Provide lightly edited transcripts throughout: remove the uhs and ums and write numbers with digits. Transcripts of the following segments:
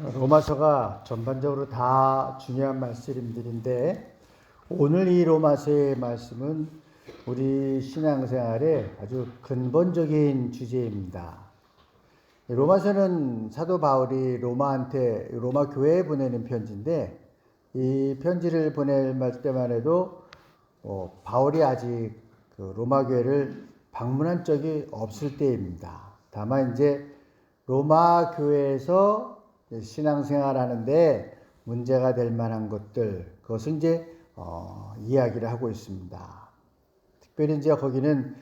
로마서가 전반적으로 다 중요한 말씀들인데 오늘 이 로마서의 말씀은 우리 신앙생활의 아주 근본적인 주제입니다. 로마서는 사도 바울이 로마 교회에 보내는 편지인데 이 편지를 보낼 때만 해도 바울이 아직 그 로마 교회를 방문한 적이 없을 때입니다. 다만 이제 로마 교회에서 신앙생활 하는데 문제가 될 만한 것들, 그것을 이제 이야기를 하고 있습니다. 특별히 이제 거기는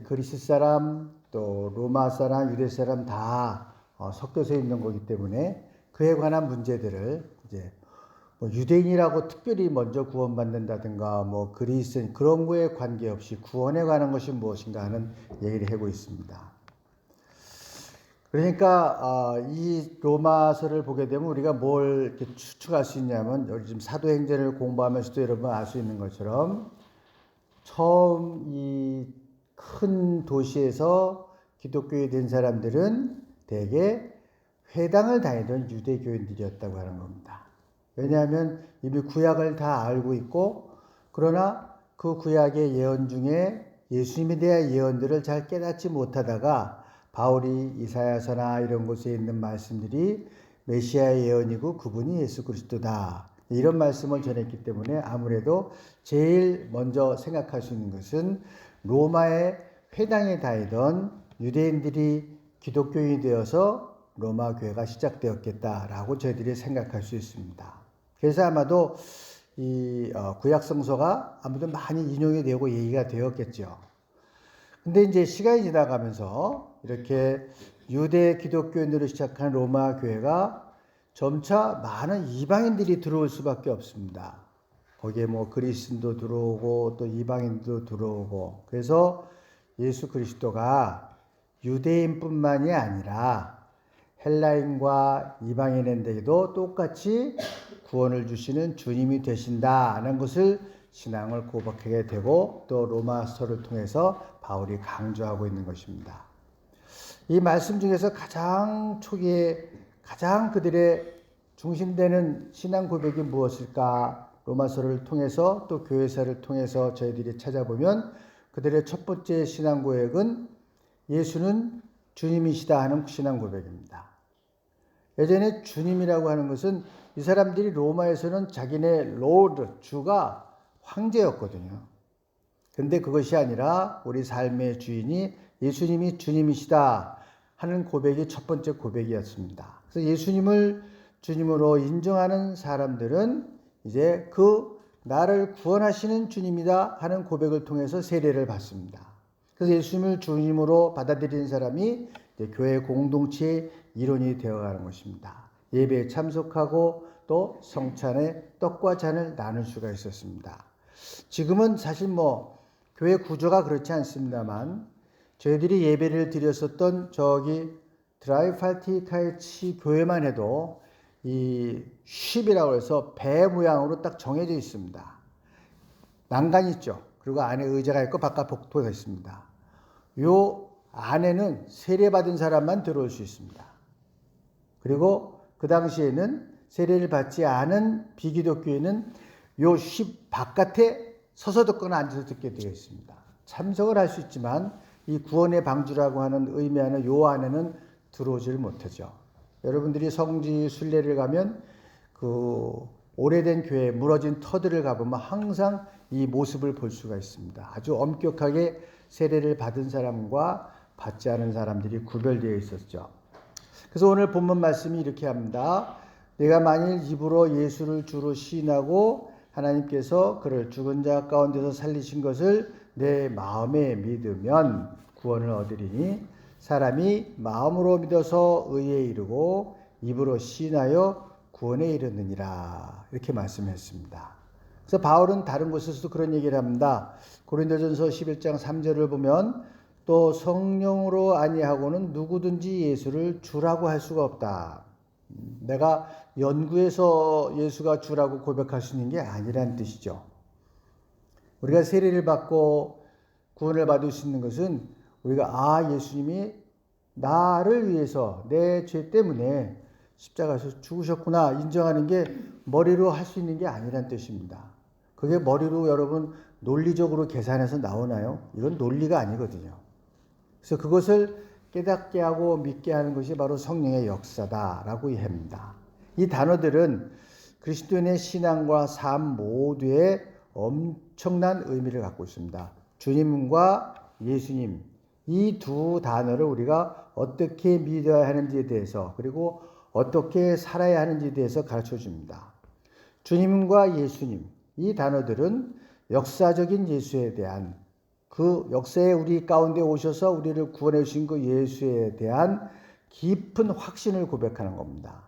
그리스 사람, 또 로마 사람, 유대 사람 다 섞여서 있는 거기 때문에 그에 관한 문제들을 이제 유대인이라고 특별히 먼저 구원받는다든가 그리스인 그런 거에 관계없이 구원에 관한 것이 무엇인가 하는 얘기를 하고 있습니다. 그러니까 이 로마서를 보게 되면 우리가 뭘 이렇게 추측할 수 있냐면 요즘 사도행전을 공부하면서도 여러분 알 수 있는 것처럼 처음 이 큰 도시에서 기독교에 된 사람들은 대개 회당을 다니던 유대교인들이었다고 하는 겁니다. 왜냐하면 이미 구약을 다 알고 있고 그러나 그 구약의 예언 중에 예수님에 대한 예언들을 잘 깨닫지 못하다가 바울이 이사야서나 이런 곳에 있는 말씀들이 메시아의 예언이고 그분이 예수 그리스도다 이런 말씀을 전했기 때문에 아무래도 제일 먼저 생각할 수 있는 것은 로마의 회당에 다니던 유대인들이 기독교인이 되어서 로마 교회가 시작되었겠다라고 저희들이 생각할 수 있습니다. 그래서 아마도 이 구약 성서가 아무도 많이 인용이 되고 얘기가 되었겠죠. 근데 이제 시간이 지나가면서 이렇게 유대 기독교인으로 시작한 로마 교회가 점차 많은 이방인들이 들어올 수밖에 없습니다. 거기에 그리스인도 들어오고 또 이방인도 들어오고 그래서 예수 그리스도가 유대인뿐만이 아니라 헬라인과 이방인에게도 똑같이 구원을 주시는 주님이 되신다는 것을 신앙을 고백하게 되고 또 로마서를 통해서 바울이 강조하고 있는 것입니다. 이 말씀 중에서 가장 초기에 가장 그들의 중심되는 신앙 고백이 무엇일까? 로마서를 통해서 또 교회사를 통해서 저희들이 찾아보면 그들의 첫 번째 신앙 고백은 예수는 주님이시다 하는 신앙 고백입니다. 예전에 주님이라고 하는 것은 이 사람들이 로마에서는 자기네 로드, 주가 황제였거든요. 근데 그것이 아니라 우리 삶의 주인이 예수님이 주님이시다 하는 고백이 첫 번째 고백이었습니다. 그래서 예수님을 주님으로 인정하는 사람들은 이제 그 나를 구원하시는 주님이다 하는 고백을 통해서 세례를 받습니다. 그래서 예수님을 주님으로 받아들이는 사람이 이제 교회 공동체의 일원이 되어가는 것입니다. 예배에 참석하고 또 성찬에 떡과 잔을 나눌 수가 있었습니다. 지금은 사실 교회 구조가 그렇지 않습니다만 저희들이 예배를 드렸었던 저기 드라이팔티카이치 교회만 해도 이 쉽이라고 해서 배 모양으로 딱 정해져 있습니다. 난간이 있죠. 그리고 안에 의자가 있고 바깥 복도가 있습니다. 요 안에는 세례받은 사람만 들어올 수 있습니다. 그리고 그 당시에는 세례를 받지 않은 비기독교인은 요 쉽 바깥에 서서 듣거나 앉아서 듣게 되어 있습니다. 참석을 할 수 있지만 이 구원의 방주라고 하는 의미하는 요 안에는 들어오질 못하죠. 여러분들이 성지 순례를 가면 그 오래된 교회 무너진 터들을 가보면 항상 이 모습을 볼 수가 있습니다. 아주 엄격하게 세례를 받은 사람과 받지 않은 사람들이 구별되어 있었죠. 그래서 오늘 본문 말씀이 이렇게 합니다. 내가 만일 입으로 예수를 주로 시인하고 하나님께서 그를 죽은 자 가운데서 살리신 것을 내 마음에 믿으면 구원을 얻으리니 사람이 마음으로 믿어서 의에 이르고 입으로 시인하여 구원에 이르느니라 이렇게 말씀했습니다. 그래서 바울은 다른 곳에서도 그런 얘기를 합니다. 고린도전서 11장 3절을 보면 또 성령으로 아니하고는 누구든지 예수를 주라고 할 수가 없다. 내가 연구해서 예수가 주라고 고백할 수 있는 게 아니라는 뜻이죠. 우리가 세례를 받고 구원을 받을 수 있는 것은 우리가 예수님이 나를 위해서 내 죄 때문에 십자가에서 죽으셨구나 인정하는 게 머리로 할 수 있는 게 아니란 뜻입니다. 그게 머리로 여러분 논리적으로 계산해서 나오나요? 이건 논리가 아니거든요. 그래서 그것을 깨닫게 하고 믿게 하는 것이 바로 성령의 역사다라고 이해합니다. 이 단어들은 그리스도인의 신앙과 삶 모두에 엄청난 의미를 갖고 있습니다. 주님과 예수님, 이 두 단어를 우리가 어떻게 믿어야 하는지에 대해서, 그리고 어떻게 살아야 하는지에 대해서 가르쳐 줍니다. 주님과 예수님, 이 단어들은 역사적인 예수에 대한, 그 역사에 우리 가운데 오셔서 우리를 구원해 주신 그 예수에 대한 깊은 확신을 고백하는 겁니다.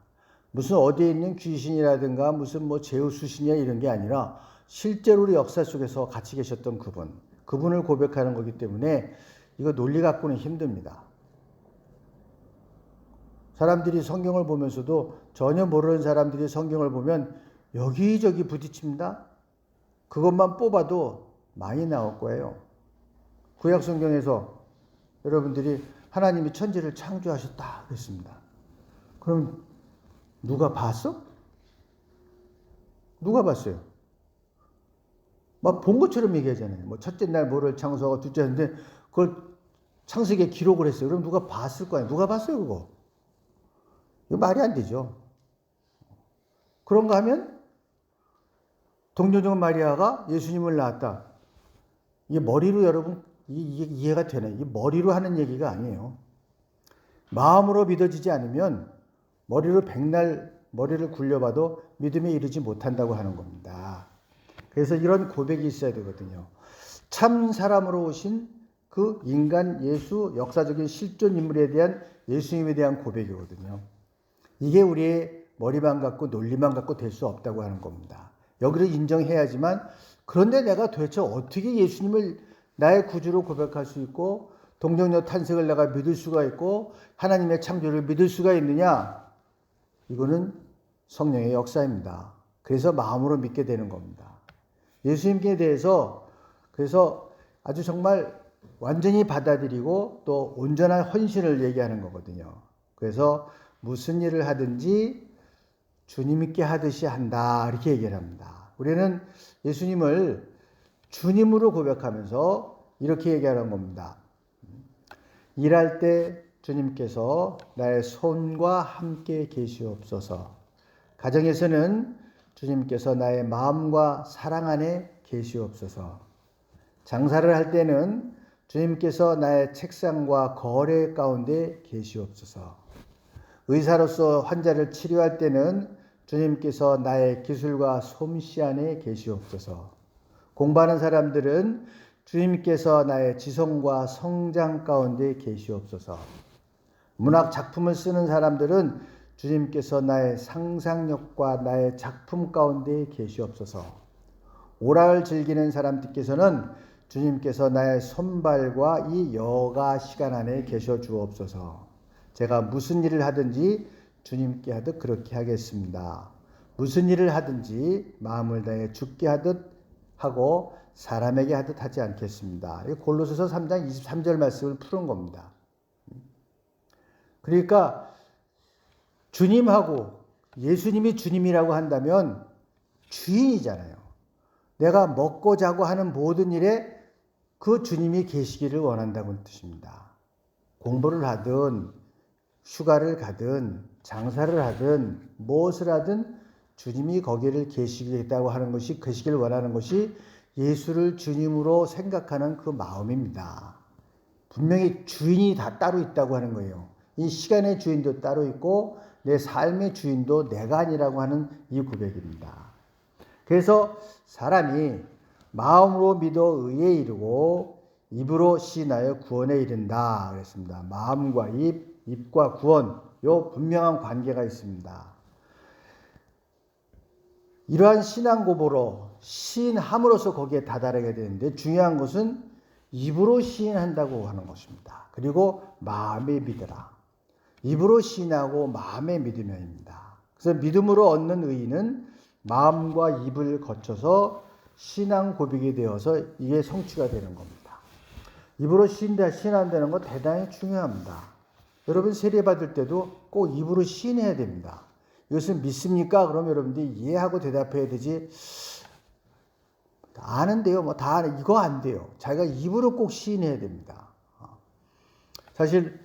무슨 어디에 있는 귀신이라든가 무슨 뭐 제우스 신이야 이런 게 아니라 실제로 우리 역사 속에서 같이 계셨던 그분을 고백하는 거기 때문에 이거 논리 갖고는 힘듭니다. 사람들이 성경을 보면서도 전혀 모르는 사람들이 성경을 보면 여기저기 부딪힙니다. 그것만 뽑아도 많이 나올 거예요. 구약 성경에서 여러분들이 하나님이 천지를 창조하셨다 그랬습니다. 그럼 누가 봤어? 누가 봤어요? 막 본 것처럼 얘기하잖아요. 뭐 첫째 날 뭐를 창조하고 둘째 날인데 그걸 창세기에 기록을 했어요. 그럼 누가 봤을 거 아니에요? 누가 봤어요 그거? 이거 말이 안 되죠. 그런가 하면 동정녀 마리아가 예수님을 낳았다. 이게 머리로 여러분 이게 이해가 되나요? 이게 머리로 하는 얘기가 아니에요. 마음으로 믿어지지 않으면 머리로 백날 머리를 굴려봐도 믿음에 이르지 못한다고 하는 겁니다. 그래서 이런 고백이 있어야 되거든요. 참 사람으로 오신 그 인간 예수 역사적인 실존 인물에 대한 예수님에 대한 고백이거든요. 이게 우리의 머리만 갖고 논리만 갖고 될 수 없다고 하는 겁니다. 여기를 인정해야지만 그런데 내가 도대체 어떻게 예수님을 나의 구주로 고백할 수 있고 동정녀 탄생을 내가 믿을 수가 있고 하나님의 창조를 믿을 수가 있느냐? 이거는 성령의 역사입니다. 그래서 마음으로 믿게 되는 겁니다. 예수님께 대해서 그래서 아주 정말 완전히 받아들이고 또 온전한 헌신을 얘기하는 거거든요. 그래서 무슨 일을 하든지 주님께 하듯이 한다 이렇게 얘기를 합니다. 우리는 예수님을 주님으로 고백하면서 이렇게 얘기하는 겁니다. 일할 때 주님께서 나의 손과 함께 계시옵소서. 가정에서는 주님께서 나의 마음과 사랑 안에 계시옵소서. 장사를 할 때는 주님께서 나의 책상과 거래 가운데 계시옵소서. 의사로서 환자를 치료할 때는 주님께서 나의 기술과 솜씨 안에 계시옵소서. 공부하는 사람들은 주님께서 나의 지성과 성장 가운데 계시옵소서. 문학 작품을 쓰는 사람들은 주님께서 나의 상상력과 나의 작품 가운데 계시옵소서. 오락을 즐기는 사람들께서는 주님께서 나의 손발과 이 여가 시간 안에 계셔 주옵소서. 제가 무슨 일을 하든지 주님께 하듯 그렇게 하겠습니다. 무슨 일을 하든지 마음을 다해 주께 하듯 하고 사람에게 하듯 하지 않겠습니다. 골로새서 3장 23절 말씀을 푸는 겁니다. 그러니까 주님하고 예수님이 주님이라고 한다면 주인이잖아요. 내가 먹고 자고 하는 모든 일에 그 주님이 계시기를 원한다는 뜻입니다. 공부를 하든 휴가를 가든 장사를 하든 무엇을 하든 주님이 거기를 계시겠다고 하는 것이 계시기를 원하는 것이 예수를 주님으로 생각하는 그 마음입니다. 분명히 주인이 다 따로 있다고 하는 거예요. 이 시간의 주인도 따로 있고 내 삶의 주인도 내가 아니라고 하는 이 고백입니다. 그래서 사람이 마음으로 믿어 의에 이르고 입으로 시인하여 구원에 이른다 그랬습니다. 마음과 입과 구원, 요 분명한 관계가 있습니다. 이러한 신앙 고백으로 시인함으로써 거기에 다다르게 되는데 중요한 것은 입으로 시인한다고 하는 것입니다. 그리고 마음에 믿으라. 입으로 시인하고 마음에 믿으면입니다. 그래서 믿음으로 얻는 의인은 마음과 입을 거쳐서 신앙 고백이 되어서 이게 성취가 되는 겁니다. 입으로 시인한다는 거 대단히 중요합니다. 여러분 세례 받을 때도 꼭 입으로 시인해야 됩니다. 이것을 믿습니까? 그러면 여러분들이 이해하고 대답해야 되지. 아는데요. 뭐 다 아는 이거 안 돼요. 자기가 입으로 꼭 시인해야 됩니다. 사실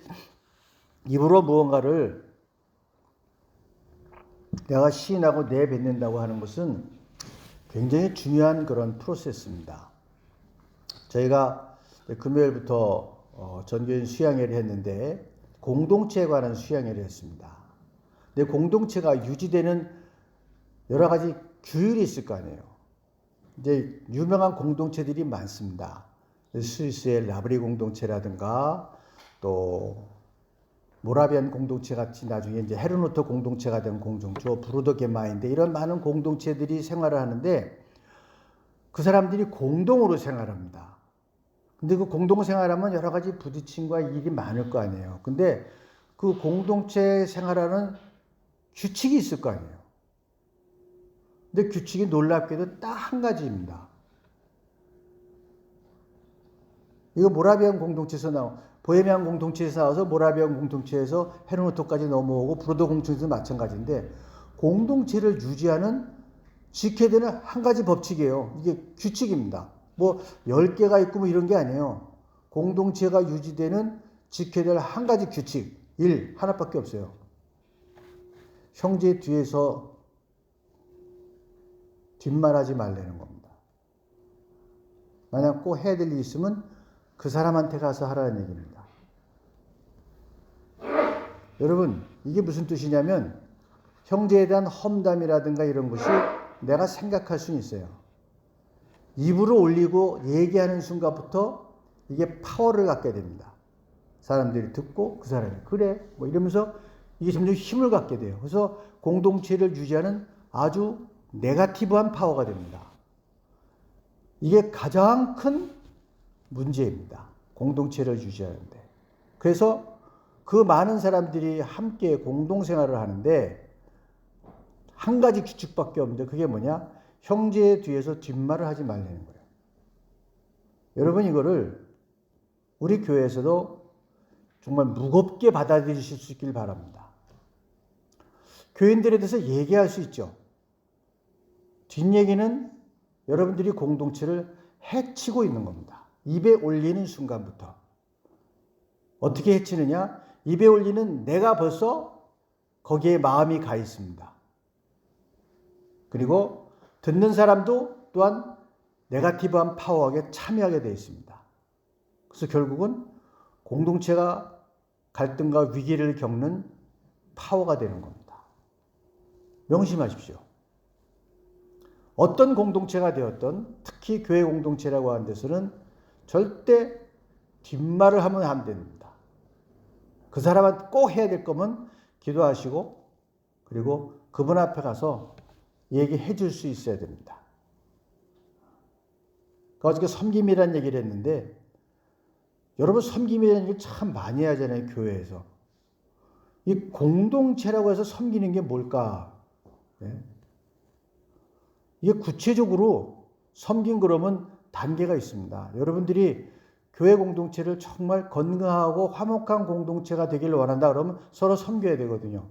입으로 무언가를 내가 시인하고 내뱉는다고 하는 것은 굉장히 중요한 그런 프로세스입니다. 저희가 금요일부터 전교인 수양회를 했는데 공동체에 관한 수양회를 했습니다. 근데 공동체가 유지되는 여러 가지 규율이 있을 거 아니에요. 이제 유명한 공동체들이 많습니다. 스위스의 라브리 공동체라든가 또 모라비안 공동체 같이 나중에 이제 헤르노트 공동체가 된 공동체, 브루더 게마인데 이런 많은 공동체들이 생활을 하는데 그 사람들이 공동으로 생활합니다. 근데 그 공동 생활하면 여러 가지 부딪힘과 일이 많을 거 아니에요. 근데 그 공동체 생활하는 규칙이 있을 거 아니에요. 근데 규칙이 놀랍게도 딱 한 가지입니다. 이거 모라비안 공동체에서 나온, 보헤미안 공동체에서 나와서 모라비안 공동체에서 헤르노트까지 넘어오고 브로더 공동체도 마찬가지인데 공동체를 유지하는 지켜야 되는 한 가지 법칙이에요. 이게 규칙입니다. 뭐 10개가 있고 뭐 이런 게 아니에요. 공동체가 유지되는 지켜야 될 한 가지 규칙. 하나밖에 없어요. 형제 뒤에서 뒷말하지 말라는 겁니다. 만약 꼭 해야 될 일이 있으면 그 사람한테 가서 하라는 얘기입니다. 여러분, 이게 무슨 뜻이냐면 형제에 대한 험담이라든가 이런 것이 내가 생각할 수는 있어요. 입으로 올리고 얘기하는 순간부터 이게 파워를 갖게 됩니다. 사람들이 듣고 그 사람이 그래 뭐 이러면서 이게 점점 힘을 갖게 돼요. 그래서 공동체를 유지하는 아주 네거티브한 파워가 됩니다. 이게 가장 큰 문제입니다. 공동체를 유지하는데. 그래서 그 많은 사람들이 함께 공동생활을 하는데 한 가지 규칙밖에 없는데 그게 뭐냐? 형제의 뒤에서 뒷말을 하지 말라는 거예요. 여러분 이거를 우리 교회에서도 정말 무겁게 받아들이실 수 있길 바랍니다. 교인들에 대해서 얘기할 수 있죠. 뒷얘기는 여러분들이 공동체를 해치고 있는 겁니다. 입에 올리는 순간부터. 어떻게 해치느냐? 입에 올리는 내가 벌써 거기에 마음이 가 있습니다. 그리고 듣는 사람도 또한 네거티브한 파워하게 참여하게 되어 있습니다. 그래서 결국은 공동체가 갈등과 위기를 겪는 파워가 되는 겁니다. 명심하십시오. 어떤 공동체가 되었던 특히 교회 공동체라고 하는 데서는 절대 뒷말을 하면 안 됩니다. 그 사람한테 꼭 해야 될 거면 기도하시고 그리고 그분 앞에 가서 얘기해 줄 수 있어야 됩니다. 어저께 섬김이라는 얘기를 했는데 여러분 섬김이라는 얘기를 참 많이 하잖아요. 교회에서. 이 공동체라고 해서 섬기는 게 뭘까? 네? 이게 구체적으로 섬긴 그러면 단계가 있습니다. 여러분들이 교회 공동체를 정말 건강하고 화목한 공동체가 되기를 원한다 그러면 서로 섬겨야 되거든요.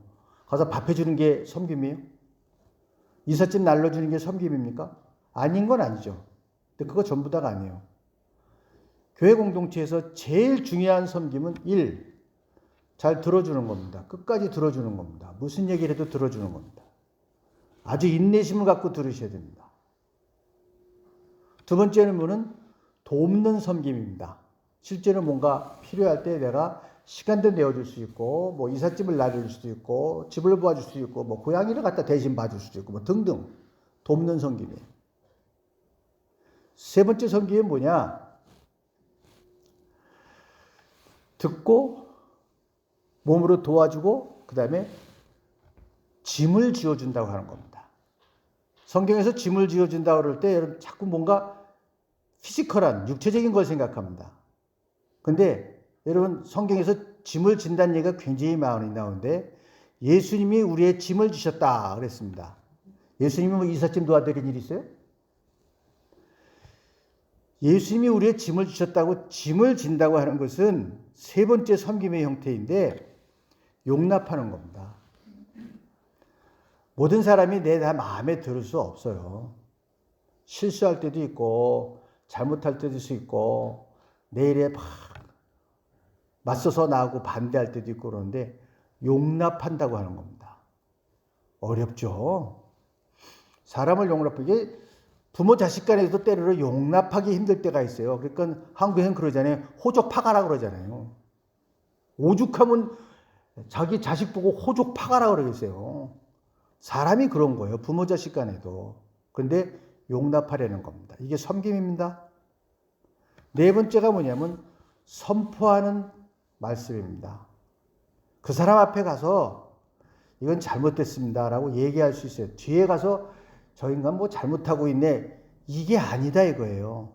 가서 밥 해주는 게 섬김이에요? 이삿짐 날려주는 게 섬김입니까? 아닌 건 아니죠. 근데 그거 전부 다가 아니에요. 교회 공동체에서 제일 중요한 섬김은 잘 들어주는 겁니다. 끝까지 들어주는 겁니다. 무슨 얘기를 해도 들어주는 겁니다. 아주 인내심을 갖고 들으셔야 됩니다. 두 번째는 뭐는 돕는 섬김입니다. 실제로 뭔가 필요할 때 내가 시간도 내어줄 수 있고, 뭐 이삿짐을 나눠줄 수도 있고, 집을 도와줄 수도 있고, 뭐 고양이를 갖다 대신 봐줄 수도 있고, 뭐 등등 돕는 섬김이에요. 세 번째 섬김은 뭐냐? 듣고 몸으로 도와주고 그 다음에 짐을 지어준다고 하는 겁니다. 성경에서 짐을 지어준다고 그럴 때 여러분 자꾸 뭔가 피지컬한 육체적인 걸 생각합니다. 근데 여러분 성경에서 짐을 진다는 얘기가 굉장히 많이 나오는데 예수님이 우리의 짐을 지셨다 그랬습니다. 예수님이 뭐 이삿짐 도와드린 일 있어요? 예수님이 우리의 짐을 주셨다고 짐을 진다고 하는 것은 세 번째 섬김의 형태인데 용납하는 겁니다. 모든 사람이 내 다 마음에 들을 수 없어요. 실수할 때도 있고 잘못할 때도 있고 내 일에 막 맞서서 나하고 반대할 때도 있고 그러는데 용납한다고 하는 겁니다. 어렵죠. 사람을 용납하기 부모 자식 간에도 때로는 용납하기 힘들 때가 있어요. 그러니까 한국에는 그러잖아요. 호족파가라 그러잖아요. 오죽하면 자기 자식 보고 호족파가라 그러겠어요. 사람이 그런 거예요. 부모 자식 간에도. 근데 용납하려는 겁니다. 이게 섬김입니다. 네 번째가 뭐냐면 선포하는 말씀입니다. 그 사람 앞에 가서 이건 잘못됐습니다 라고 얘기할 수 있어요. 뒤에 가서 저 인간 뭐 잘못하고 있네. 이게 아니다 이거예요.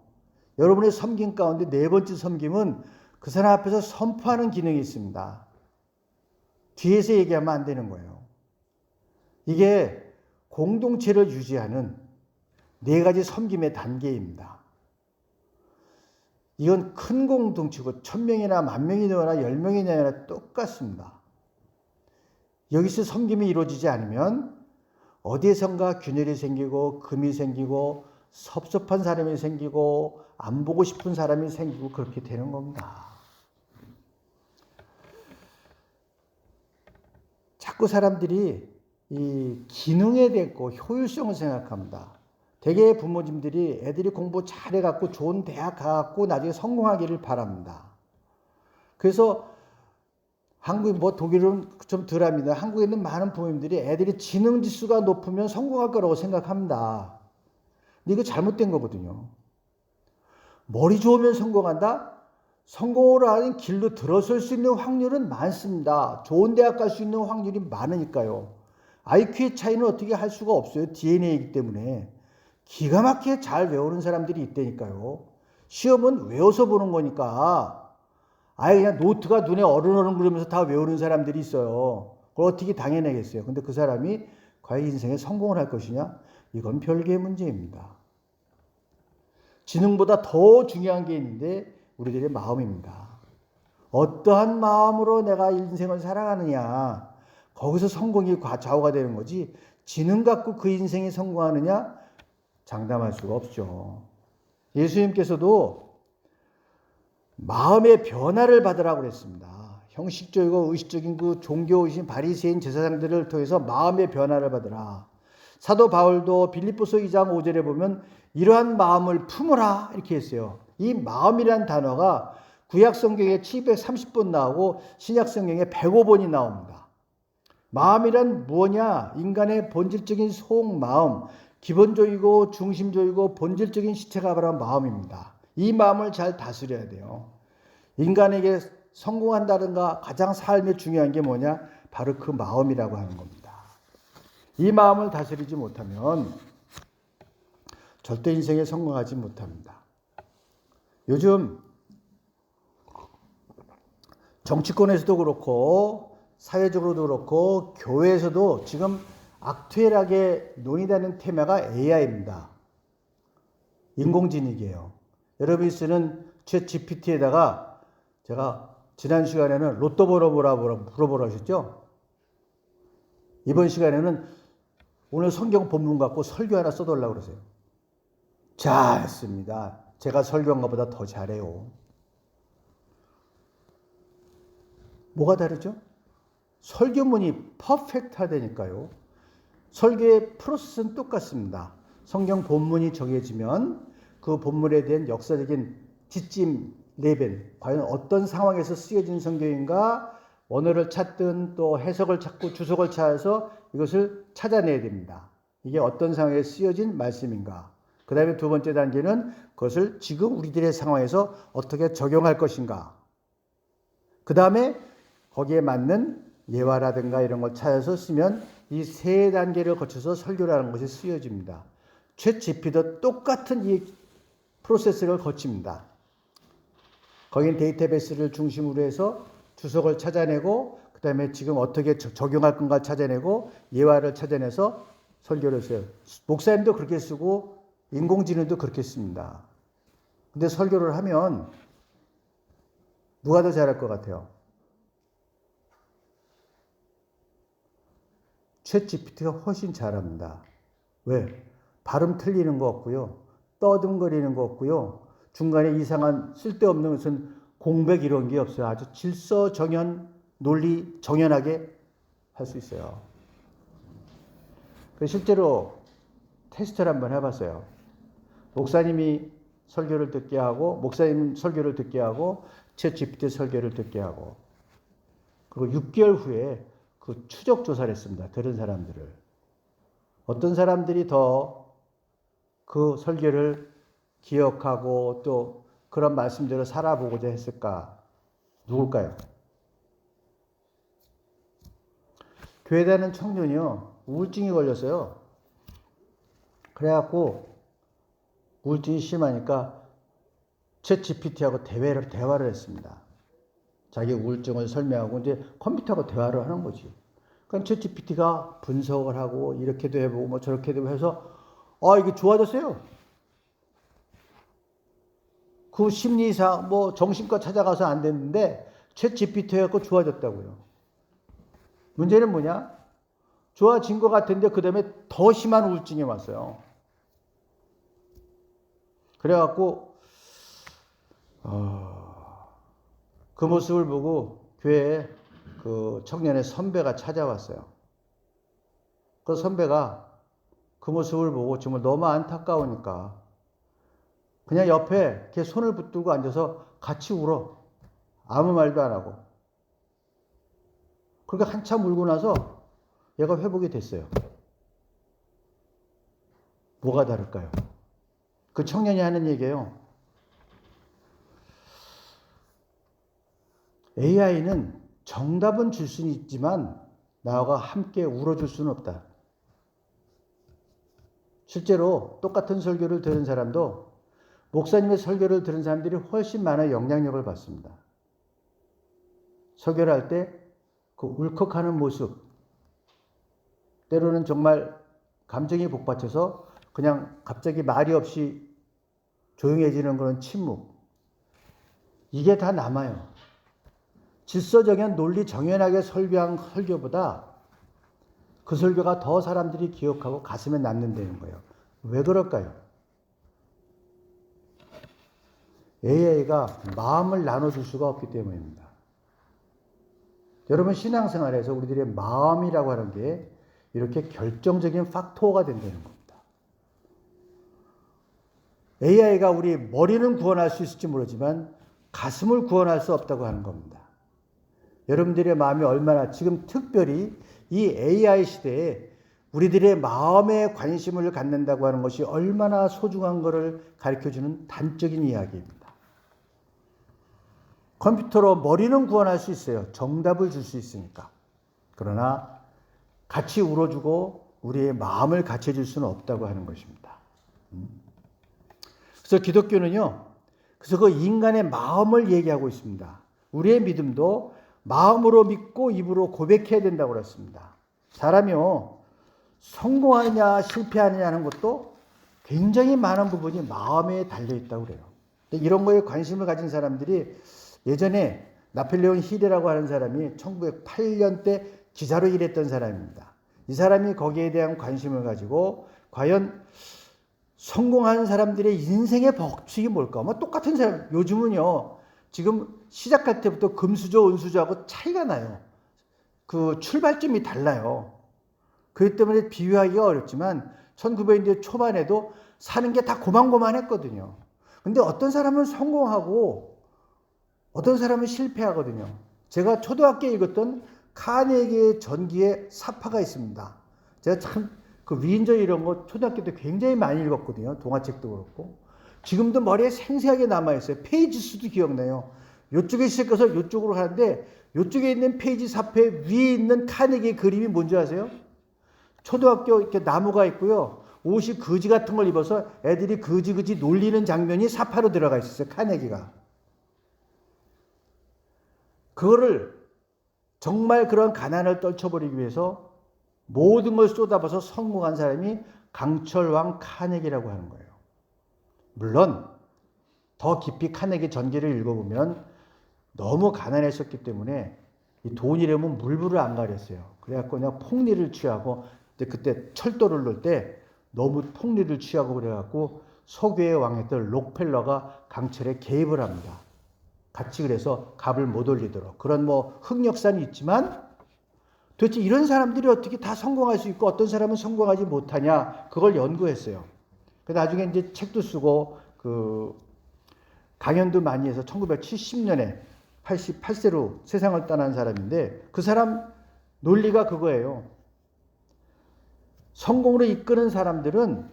여러분의 섬김 가운데 네 번째 섬김은 그 사람 앞에서 선포하는 기능이 있습니다. 뒤에서 얘기하면 안 되는 거예요. 이게 공동체를 유지하는 네 가지 섬김의 단계입니다. 이건 큰 공동체고 1000명이나 10,000명이나 10명이나 똑같습니다. 여기서 섬김이 이루어지지 않으면 어디에선가 균열이 생기고 금이 생기고 섭섭한 사람이 생기고 안 보고 싶은 사람이 생기고 그렇게 되는 겁니다. 자꾸 사람들이 이 기능에 대고 효율성을 생각합니다. 대개 부모님들이 애들이 공부 잘해갖고 좋은 대학 가갖고 나중에 성공하기를 바랍니다. 그래서 한국 뭐 독일은 좀 덜합니다. 한국에 있는 많은 부모님들이 애들이 지능 지수가 높으면 성공할 거라고 생각합니다. 근데 이거 잘못된 거거든요. 머리 좋으면 성공한다? 성공을 하는 길로 들어설 수 있는 확률은 많습니다. 좋은 대학 갈 수 있는 확률이 많으니까요. IQ의 차이는 어떻게 할 수가 없어요. DNA이기 때문에. 기가 막히게 잘 외우는 사람들이 있다니까요. 시험은 외워서 보는 거니까 아예 그냥 노트가 눈에 어른어른 그러면서 다 외우는 사람들이 있어요. 그걸 어떻게 당해내겠어요. 근데 그 사람이 과연 인생에 성공을 할 것이냐? 이건 별개의 문제입니다. 지능보다 더 중요한 게 있는데 우리들의 마음입니다. 어떠한 마음으로 내가 인생을 살아가느냐, 거기서 성공이 좌우가 되는 거지 지능 갖고 그 인생이 성공하느냐 장담할 수가 없죠. 예수님께서도 마음의 변화를 받으라고 그랬습니다. 형식적이고 의식적인 그 종교의식 바리새인 제사장들을 통해서 마음의 변화를 받으라. 사도 바울도 빌립보서 2장 5절에 보면 이러한 마음을 품으라 이렇게 했어요. 이 마음이라는 단어가 구약 성경에 730번 나오고 신약 성경에 105번이 나옵니다. 마음이란 뭐냐? 인간의 본질적인 속마음, 기본적이고 중심적이고 본질적인 시체가 바로 마음입니다. 이 마음을 잘 다스려야 돼요. 인간에게 성공한다든가 가장 삶에 중요한 게 뭐냐? 바로 그 마음이라고 하는 겁니다. 이 마음을 다스리지 못하면 절대 인생에 성공하지 못합니다. 요즘 정치권에서도 그렇고 사회적으로도 그렇고 교회에서도 지금 악투엘하게 논의되는 테마가 AI입니다. 인공지능이에요. 여러분이 쓰는 챗 GPT에다가 제가 지난 시간에는 로또 번호 물어보라 하셨죠? 이번 시간에는 오늘 성경 본문 갖고 설교 하나 써달라고 그러세요. 잘했습니다. 제가 설교한 것보다 더 잘해요. 뭐가 다르죠? 설교문이 퍼펙트하다니까요. 설교의 프로세스는 똑같습니다. 성경 본문이 정해지면 그 본문에 대한 역사적인 뒷짐 레벨, 과연 어떤 상황에서 쓰여진 성경인가 원어를 찾든 또 해석을 찾고 주석을 찾아서 이것을 찾아내야 됩니다. 이게 어떤 상황에 쓰여진 말씀인가. 그 다음에 두 번째 단계는 그것을 지금 우리들의 상황에서 어떻게 적용할 것인가. 그 다음에 거기에 맞는 예화라든가 이런 걸 찾아서 쓰면 이 세 단계를 거쳐서 설교라는 것이 쓰여집니다. 챗 GPT도 똑같은 이 프로세스를 거칩니다. 거긴 데이터베이스를 중심으로 해서 주석을 찾아내고 그 다음에 지금 어떻게 적용할 건가를 찾아내고 예화를 찾아내서 설교를 써요. 목사님도 그렇게 쓰고 인공지능도 그렇게 씁니다. 근데 설교를 하면 누가 더 잘할 것 같아요? 챗GPT가 훨씬 잘합니다. 왜? 발음 틀리는 거 없고요. 떠듬거리는 거 없고요. 중간에 이상한 쓸데없는 무슨 공백 이런 게 없어요. 아주 질서정연, 논리 정연하게 할 수 있어요. 실제로 테스트를 한번 해봤어요. 목사님 설교를 듣게 하고 챗GPT 설교를 듣게 하고, 그리고 6개월 후에 그 추적 조사를 했습니다. 들은 사람들을. 어떤 사람들이 더 그 설교를 기억하고 또 그런 말씀대로 살아보고자 했을까? 누굴까요? 교회 다니는 청년이요, 우울증이 걸렸어요. 그래갖고 우울증이 심하니까 챗GPT하고 대화를 했습니다. 자기 우울증을 설명하고 이제 컴퓨터하고 대화를 하는 거지. 그러니까 챗GPT가 분석을 하고 이렇게도 해보고 뭐 저렇게도 해서 이게 좋아졌어요. 그 심리사 뭐 정신과 찾아가서 안 됐는데 챗GPT 해갖고 좋아졌다고요. 문제는 뭐냐? 좋아진 것 같은데 그 다음에 더 심한 우울증이 왔어요. 그래갖고 그 모습을 보고 교회에 그 청년의 선배가 찾아왔어요. 그 선배가 그 모습을 보고 정말 너무 안타까우니까 그냥 옆에 이렇게 손을 붙들고 앉아서 같이 울어. 아무 말도 안 하고. 그러니까 한참 울고 나서 얘가 회복이 됐어요. 뭐가 다를까요? 그 청년이 하는 얘기예요. AI는 정답은 줄 수는 있지만 나와 함께 울어줄 수는 없다. 실제로 똑같은 설교를 들은 사람도 목사님의 설교를 들은 사람들이 훨씬 많은 영향력을 받습니다. 설교를 할 때 그 울컥하는 모습, 때로는 정말 감정이 복받쳐서 그냥 갑자기 말이 없이 조용해지는 그런 침묵, 이게 다 남아요. 질서정연 논리 정연하게 설교한 설교보다 그 설교가 더 사람들이 기억하고 가슴에 남는다는 거예요. 왜 그럴까요? AI가 마음을 나눠줄 수가 없기 때문입니다. 여러분, 신앙생활에서 우리들의 마음이라고 하는 게 이렇게 결정적인 팩터가 된다는 겁니다. AI가 우리 머리는 구원할 수 있을지 모르지만 가슴을 구원할 수 없다고 하는 겁니다. 여러분들의 마음이 얼마나, 지금 특별히 이 AI 시대에 우리들의 마음에 관심을 갖는다고 하는 것이 얼마나 소중한 것을 가르쳐주는 단적인 이야기입니다. 컴퓨터로 머리는 구원할 수 있어요. 정답을 줄 수 있으니까. 그러나 같이 울어주고 우리의 마음을 같이 해줄 수는 없다고 하는 것입니다. 그래서 기독교는요, 그래서 그 인간의 마음을 얘기하고 있습니다. 우리의 믿음도 마음으로 믿고 입으로 고백해야 된다고 그랬습니다. 사람이요, 성공하느냐 실패하느냐 하는 것도 굉장히 많은 부분이 마음에 달려있다고 그래요. 이런 거에 관심을 가진 사람들이, 예전에 나폴레옹 힐이라고 하는 사람이 1908년 때 기자로 일했던 사람입니다. 이 사람이 거기에 대한 관심을 가지고 과연 성공한 사람들의 인생의 법칙이 뭘까? 뭐 똑같은 사람, 요즘은요, 지금 시작할 때부터 금수저, 은수저하고 차이가 나요. 그 출발점이 달라요. 그렇기 때문에 비유하기가 어렵지만 1900년대 초반에도 사는 게 다 고만고만했거든요. 근데 어떤 사람은 성공하고 어떤 사람은 실패하거든요. 제가 초등학교에 읽었던 카네기의 전기의 사파가 있습니다. 제가 참 그 위인전 이런 거 초등학교 때 굉장히 많이 읽었거든요. 동화책도 그렇고. 지금도 머리에 생생하게 남아있어요. 페이지 수도 기억나요. 이쪽에 시작해서 이쪽으로 가는데 이쪽에 있는 페이지 사파에 위에 있는 카네기의 그림이 뭔지 아세요? 초등학교 이렇게 나무가 있고요. 옷이 거지 같은 걸 입어서 애들이 거지 놀리는 장면이 사파로 들어가 있었어요. 카네기가. 그거를 정말 그런 가난을 떨쳐버리기 위해서 모든 걸 쏟아부어서 성공한 사람이 강철왕 카네기라고 하는 거예요. 물론 더 깊이 카네기 전기를 읽어보면 너무 가난했었기 때문에 이 돈이라면 물불을 안 가렸어요. 그래갖고 그냥 폭리를 취하고, 그때 철도를 놓을 때 너무 폭리를 취하고 그래갖고 서교의 왕이었던 록펠러가 강철에 개입을 합니다. 같이 그래서 값을 못 올리도록. 그런 뭐 흑역사는 있지만 도대체 이런 사람들이 어떻게 다 성공할 수 있고 어떤 사람은 성공하지 못하냐, 그걸 연구했어요. 나중에 이제 책도 쓰고 강연도 많이 해서 1970년에 88세로 세상을 떠난 사람인데, 그 사람 논리가 그거예요. 성공으로 이끄는 사람들은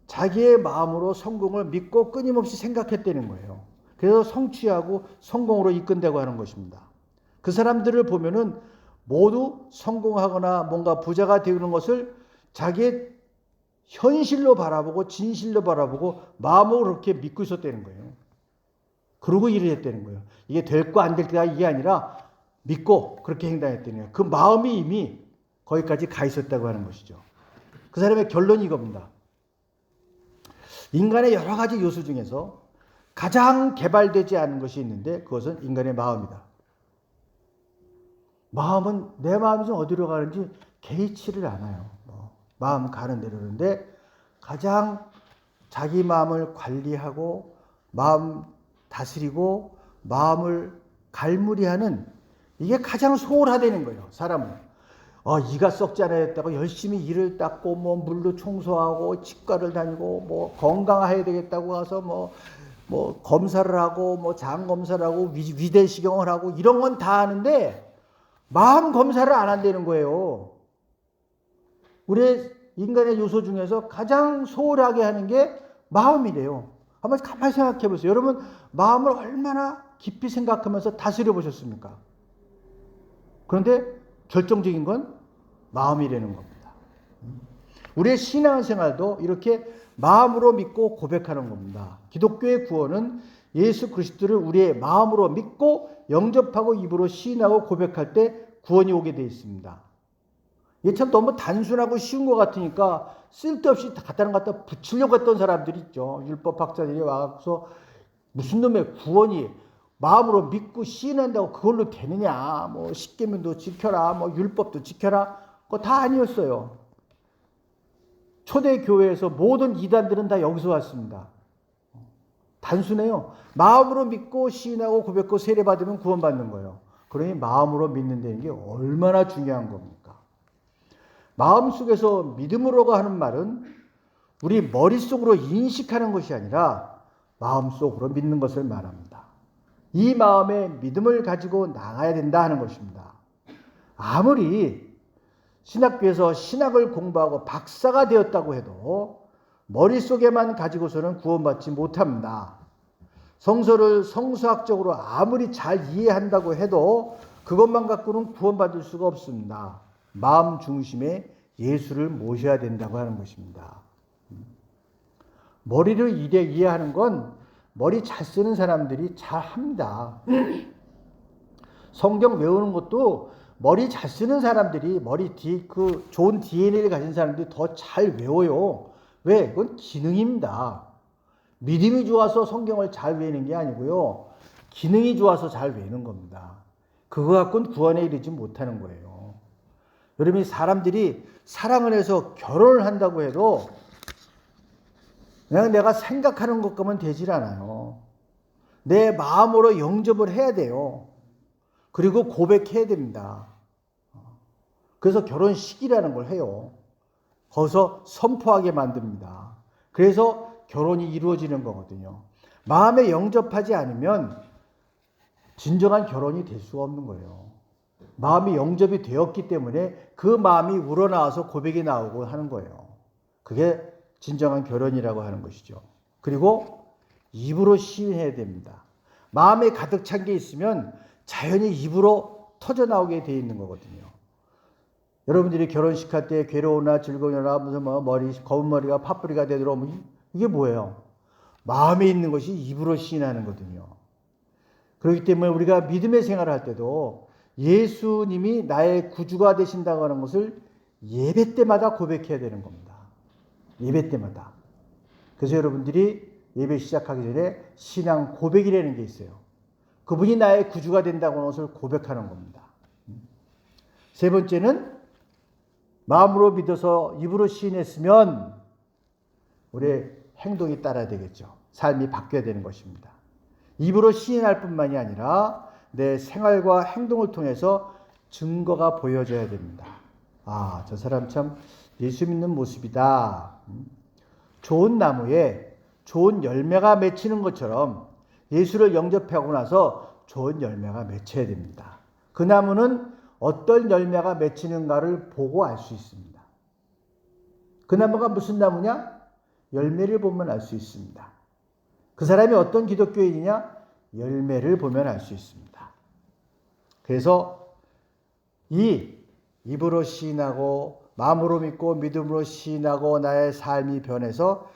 자기의 마음으로 성공을 믿고 끊임없이 생각했다는 거예요. 그래서 성취하고 성공으로 이끈다고 하는 것입니다. 그 사람들을 보면은 모두 성공하거나 뭔가 부자가 되는 것을 자기의 현실로 바라보고 진실로 바라보고 마음으로 그렇게 믿고 있었다는 거예요. 그러고 일을 했다는 거예요. 이게 될 거 안 될 거가 이게 아니라 믿고 그렇게 행동했다는 거예요. 그 마음이 이미 거기까지 가 있었다고 하는 것이죠. 그 사람의 결론이 이겁니다. 인간의 여러 가지 요소 중에서 가장 개발되지 않은 것이 있는데 그것은 인간의 마음이다. 마음은 내 마음이 좀 어디로 가는지 개의치를 않아요. 마음 가는 대로. 그런데 가장 자기 마음을 관리하고 마음 다스리고 마음을 갈무리하는, 이게 가장 소홀하다는 거예요. 사람은 이가 썩지 않아야 했다고 열심히 이를 닦고 뭐 물로 청소하고 치과를 다니고 뭐 건강해야 되겠다고 가서 뭐 검사를 하고 뭐 장 검사를 하고 위대시경을 하고 이런 건 다 하는데 마음 검사를 안 한다는 거예요. 우리 인간의 요소 중에서 가장 소홀하게 하는 게 마음이래요. 한번 가만히 생각해 보세요. 여러분, 마음을 얼마나 깊이 생각하면서 다스려 보셨습니까? 그런데 결정적인 건 마음이라는 겁니다. 우리의 신앙생활도 이렇게 마음으로 믿고 고백하는 겁니다. 기독교의 구원은 예수 그리스도를 우리의 마음으로 믿고 영접하고 입으로 시인하고 고백할 때 구원이 오게 되어 있습니다. 이게 참 너무 단순하고 쉬운 것 같으니까 쓸데없이 갖다 붙이려고 했던 사람들이 있죠. 율법학자들이 와서 무슨 놈의 구원이 마음으로 믿고 시인한다고 그걸로 되느냐, 뭐 십계명도 지켜라, 뭐 율법도 지켜라, 그거 다 아니었어요. 초대 교회에서 모든 이단들은 다 여기서 왔습니다. 단순해요. 마음으로 믿고 시인하고 고백하고 세례받으면 구원받는 거예요. 그러니 마음으로 믿는다는 게 얼마나 중요한 겁니까? 마음속에서 믿음으로가 하는 말은 우리 머릿속으로 인식하는 것이 아니라 마음속으로 믿는 것을 말합니다. 이 마음에 믿음을 가지고 나가야 된다 하는 것입니다. 아무리 신학교에서 신학을 공부하고 박사가 되었다고 해도 머릿속에만 가지고서는 구원받지 못합니다. 성서를 성수학적으로 아무리 잘 이해한다고 해도 그것만 갖고는 구원받을 수가 없습니다. 마음 중심에 예수를 모셔야 된다고 하는 것입니다. 머리를 이해하는 건 머리 잘 쓰는 사람들이 잘 합니다. 성경 외우는 것도 머리 잘 쓰는 사람들이 좋은 DNA를 가진 사람들이 더 잘 외워요. 왜? 그건 기능입니다. 믿음이 좋아서 성경을 잘 외우는 게 아니고요. 기능이 좋아서 잘 외우는 겁니다. 그거 갖고는 구원에 이르지 못하는 거예요. 여러분이 사람들이 사랑을 해서 결혼을 한다고 해도 그냥 내가 생각하는 것과만 되질 않아요. 내 마음으로 영접을 해야 돼요. 그리고 고백해야 됩니다. 그래서 결혼식이라는 걸 해요. 거기서 선포하게 만듭니다. 그래서 결혼이 이루어지는 거거든요. 마음에 영접하지 않으면 진정한 결혼이 될 수가 없는 거예요. 마음이 영접이 되었기 때문에 그 마음이 우러나와서 고백이 나오고 하는 거예요. 그게 진정한 결혼이라고 하는 것이죠. 그리고 입으로 시인해야 됩니다. 마음에 가득 찬 게 있으면 자연히 입으로 터져나오게 돼 있는 거거든요. 여러분들이 결혼식 할 때 괴로우나 즐거우나 무슨 검은 머리가 팥뿌리가 되도록 이게 뭐예요? 마음에 있는 것이 입으로 시인하는 거거든요. 그렇기 때문에 우리가 믿음의 생활을 할 때도 예수님이 나의 구주가 되신다고 하는 것을 예배 때마다 고백해야 되는 겁니다. 예배 때마다. 그래서 여러분들이 예배 시작하기 전에 신앙 고백이라는 게 있어요. 그분이 나의 구주가 된다고 하는 것을 고백하는 겁니다. 세 번째는 마음으로 믿어서 입으로 시인했으면 우리의 행동이 따라야 되겠죠. 삶이 바뀌어야 되는 것입니다. 입으로 시인할 뿐만이 아니라 내 생활과 행동을 통해서 증거가 보여져야 됩니다. 아, 저 사람 참 예수 믿는 모습이다. 좋은 나무에 좋은 열매가 맺히는 것처럼 예수를 영접하고 나서 좋은 열매가 맺혀야 됩니다. 그 나무는 어떤 열매가 맺히는가를 보고 알 수 있습니다. 그 나무가 무슨 나무냐? 열매를 보면 알 수 있습니다. 그 사람이 어떤 기독교인이냐? 열매를 보면 알 수 있습니다. 그래서 이 입으로 시인하고 마음으로 믿고 믿음으로 시인하고 나의 삶이 변해서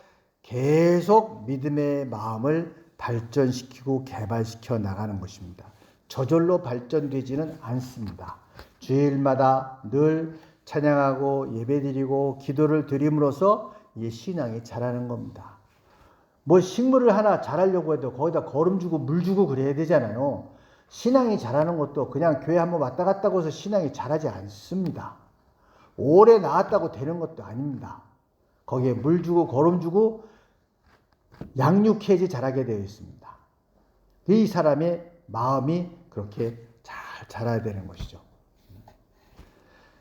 계속 믿음의 마음을 발전시키고 개발시켜 나가는 것입니다. 저절로 발전되지는 않습니다. 주일마다 늘 찬양하고 예배드리고 기도를 드림으로써 이 신앙이 자라는 겁니다. 뭐 식물을 하나 자라려고 해도 거기다 거름 주고 물 주고 그래야 되잖아요. 신앙이 자라는 것도 그냥 교회 한번 왔다 갔다 하고 해서 신앙이 자라지 않습니다. 오래 나왔다고 되는 것도 아닙니다. 거기에 물 주고 거름 주고 양육해야지 자라게 되어 있습니다. 이 사람의 마음이 그렇게 잘 자라야 되는 것이죠.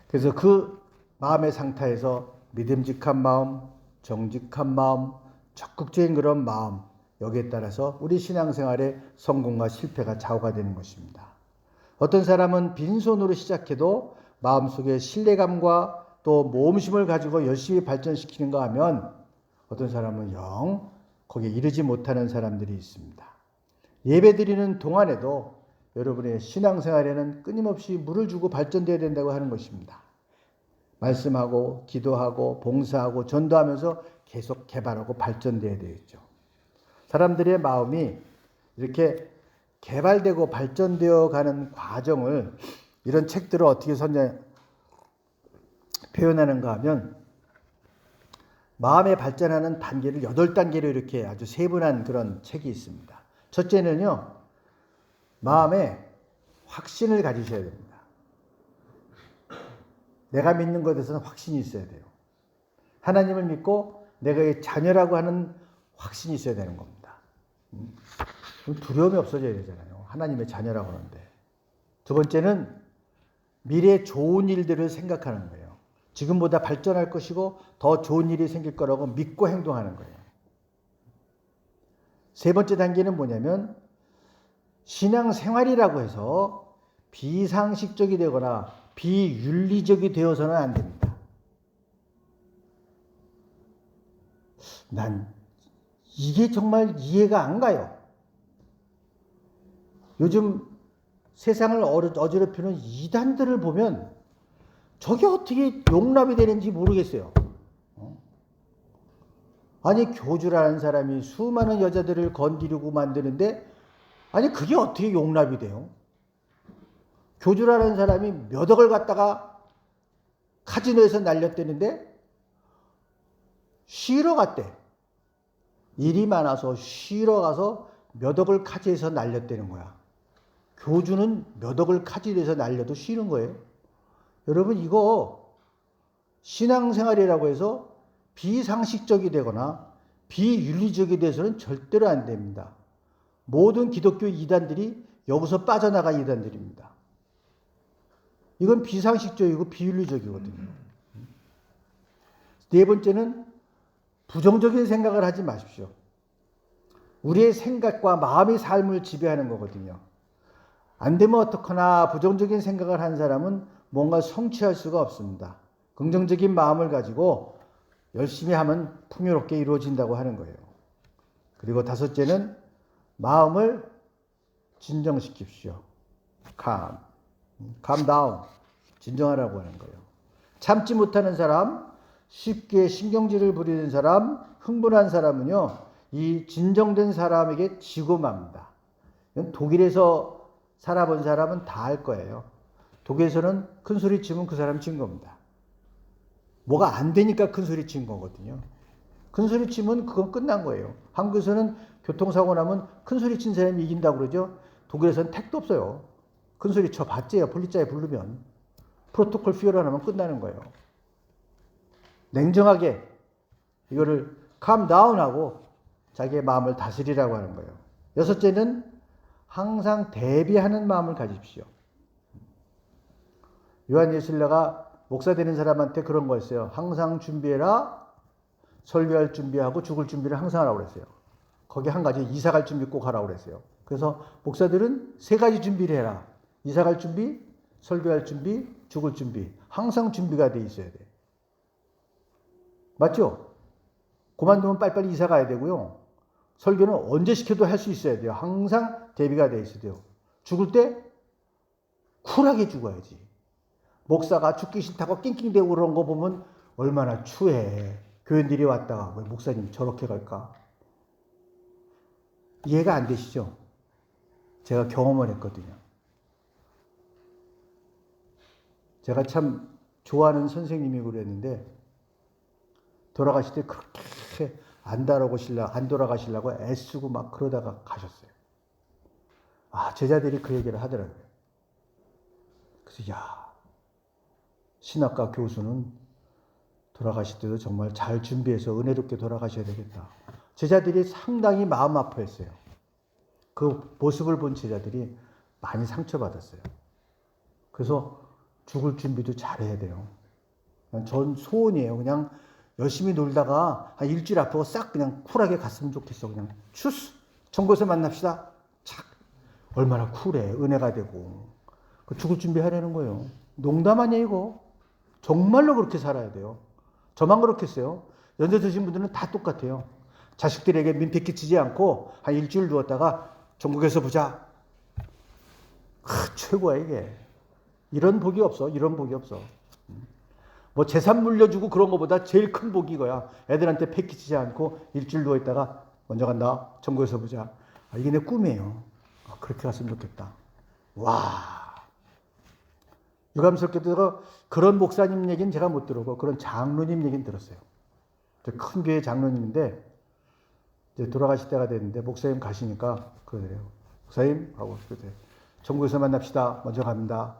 그래서 그 마음의 상태에서 믿음직한 마음, 정직한 마음, 적극적인 그런 마음, 여기에 따라서 우리 신앙생활의 성공과 실패가 좌우가 되는 것입니다. 어떤 사람은 빈손으로 시작해도 마음속에 신뢰감과 또 모험심을 가지고 열심히 발전시키는가 하면 어떤 사람은 영 거기에 이르지 못하는 사람들이 있습니다. 예배드리는 동안에도 여러분의 신앙생활에는 끊임없이 물을 주고 발전되어야 된다고 하는 것입니다. 말씀하고 기도하고 봉사하고 전도하면서 계속 개발하고 발전되어야 되겠죠. 사람들의 마음이 이렇게 개발되고 발전되어 가는 과정을 이런 책들을 어떻게 표현하는가 하면 마음의 발전하는 단계를 8단계로 이렇게 아주 세분한 그런 책이 있습니다. 첫째는요, 마음에 확신을 가지셔야 됩니다. 내가 믿는 것에 대해서는 확신이 있어야 돼요. 하나님을 믿고 내가 의 자녀라고 하는 확신이 있어야 되는 겁니다. 두려움이 없어져야 되잖아요. 하나님의 자녀라고 하는데. 두 번째는 미래의 좋은 일들을 생각하는 거예요. 지금보다 발전할 것이고 더 좋은 일이 생길 거라고 믿고 행동하는 거예요. 세 번째 단계는 뭐냐면 신앙생활이라고 해서 비상식적이 되거나 비윤리적이 되어서는 안 됩니다. 난 이게 정말 이해가 안 가요. 요즘 세상을 어지럽히는 이단들을 보면 저게 어떻게 용납이 되는지 모르겠어요. 아니, 교주라는 사람이 수많은 여자들을 건드리고 만드는데 아니 그게 어떻게 용납이 돼요? 교주라는 사람이 몇 억을 갖다가 카지노에서 날렸대는데 쉬러 갔대. 일이 많아서 쉬러 가서 몇 억을 카지에서 날렸다는 거야. 교주는 몇 억을 카지에서 날려도 쉬는 거예요. 여러분, 이거 신앙생활이라고 해서 비상식적이 되거나 비윤리적이 돼서는 절대로 안 됩니다. 모든 기독교 이단들이 여기서 빠져나간 이단들입니다. 이건 비상식적이고 비윤리적이거든요. 네 번째는 부정적인 생각을 하지 마십시오. 우리의 생각과 마음의 삶을 지배하는 거거든요. 안 되면 어떡하나 부정적인 생각을 한 사람은 뭔가 성취할 수가 없습니다. 긍정적인 마음을 가지고 열심히 하면 풍요롭게 이루어진다고 하는 거예요. 그리고 다섯째는 마음을 진정시킵시오. calm down. 진정하라고 하는 거예요. 참지 못하는 사람, 쉽게 신경질을 부리는 사람, 흥분한 사람은요, 이 진정된 사람에게 지고 맙니다. 독일에서 살아본 사람은 다 알 거예요. 독일에서는 큰 소리 치면 그 사람 진 겁니다. 뭐가 안 되니까 큰 소리 친 거거든요. 큰 소리 치면 그건 끝난 거예요. 한국에서는 교통사고 나면 큰 소리 친 사람이 이긴다고 그러죠. 독일에서는 택도 없어요. 큰 소리 쳐 봤지요. 분리자에 부르면. 프로토콜 수혈 하면 끝나는 거예요. 냉정하게 이거를 캄다운하고 자기의 마음을 다스리라고 하는 거예요. 여섯째는 항상 대비하는 마음을 가집시오. 요한 예술가가 목사 되는 사람한테 그런 거였어요. 항상 준비해라. 설교할 준비하고 죽을 준비를 항상 하라고 그랬어요. 거기 한 가지 이사 갈 준비 꼭 하라고 그랬어요. 그래서 목사들은 세 가지 준비를 해라. 이사 갈 준비, 설교할 준비, 죽을 준비. 항상 준비가 돼 있어야 돼. 맞죠? 그만두면 빨리빨리 이사 가야 되고요. 설교는 언제 시켜도 할 수 있어야 돼요. 항상 대비가 돼 있어야 돼요. 죽을 때 쿨하게 죽어야지. 목사가 죽기 싫다고 낑낑대고 그런 거 보면 얼마나 추해. 교인들이 왔다가 왜 목사님 저렇게 갈까? 이해가 안 되시죠? 제가 경험을 했거든요. 제가 참 좋아하는 선생님이 그랬는데 돌아가실 때 그렇게 안 돌아가시려고 애쓰고 막 그러다가 가셨어요. 아, 제자들이 그 얘기를 하더라고요. 그래서 신학과 교수는 돌아가실 때도 정말 잘 준비해서 은혜롭게 돌아가셔야 되겠다. 제자들이 상당히 마음 아파했어요. 그 모습을 본 제자들이 많이 상처받았어요. 그래서 죽을 준비도 잘해야 돼요. 전 소원이에요. 그냥 열심히 놀다가 한 일주일 앞으로 싹 그냥 쿨하게 갔으면 좋겠어. 그냥 추스 천국에서 만납시다. 착 얼마나 쿨해. 은혜가 되고. 죽을 준비하려는 거예요. 농담 아니에요 이거. 정말로 그렇게 살아야 돼요. 저만 그렇겠어요. 연세 드신 분들은 다 똑같아요. 자식들에게 민폐 끼치지 않고 한 일주일 누웠다가 전국에서 보자. 최고야 이게. 이런 복이 없어. 이런 복이 없어. 뭐 재산 물려주고 그런 것보다 제일 큰 복이 이거야. 애들한테 패 끼치지 않고 일주일 누워있다가 먼저 간다. 전국에서 보자. 이게 내 꿈이에요. 그렇게 갔으면 좋겠다. 와. 유감스럽게도 그런 목사님 얘기는 제가 못 들었고 그런 장로님 얘기는 들었어요. 큰 교회 장로님인데 이제 돌아가실 때가 됐는데 목사님 가시니까 그러래요. 목사님 하고 그러세요. 전국에서 만납시다. 먼저 갑니다.